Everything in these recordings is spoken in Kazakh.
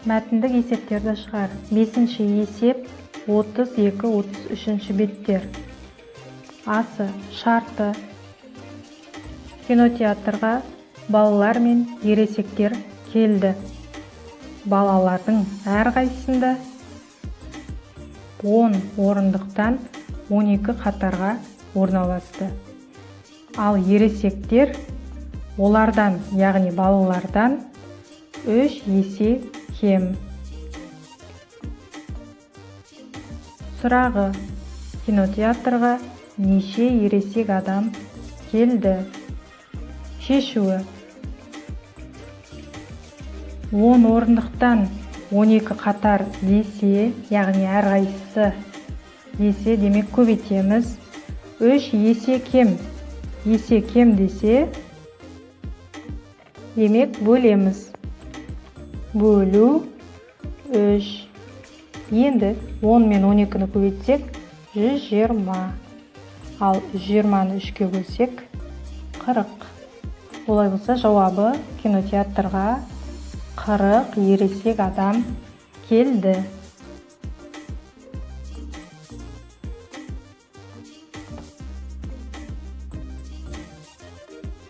Мәтіндік есептерді шығар. 5-ші есеп 32-33 беттер. Асы шарты. Кинотеатрға балалар мен ересектер келді. Балалардың әрқайсысында 10 орындықтан 12 қатарға орналасты. Ал ересектер олардан, яғни балалардан 3 есе кем. Сұрағы: кинотеатрға неше ересек адам келді? Шешуі: 10 орындықтан 12 қатар есе, яғни әрқайсысы есе, демек көбейтеміз. 3 есе кем. Есе кем десе, демек бөлеміз. Бөлу 3. Енді 10 мен 12-ні көбейтсек 120. Ал 120-ны 3-ке бөлсек 40. Олай болса жауабы: кинотеатрға 40 ересек адам келді.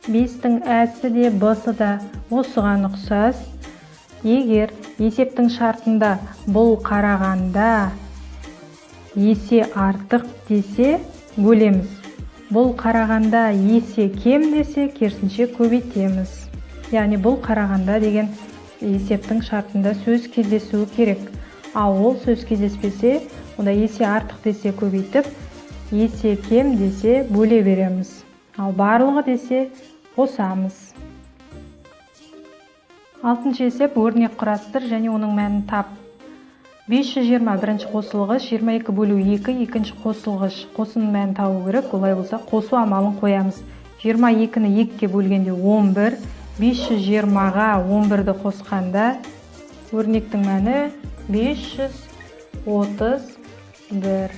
Бестің әсі де бысы да осыған ұқсас. Егер есептің шартында бұл қарағанда есе артық десе, бөлеміз. Бұл қарағанда есе кем десе, керісінше көбейтеміз. Яғни бұл қарағанда деген есептің шартында сөз кездесуі керек. Ал ол сөз кездеспесе, онда есе артық десе көбейтіп, есе кем десе бөле береміз. Ал барлығы десе қосамыз. 6-шы есеп: өрнек құрастыр және оның мәнін тап. 520 бірінші қосылғыш, 22 бөлу 2 екінші қосылғыш. Қосының мәнін табу керек. Олай болса қосу амалын қоямыз. 22-ні 2-ке бөлгенде 11, 520-ға 11-ді қосқанда өрнектің мәні 531.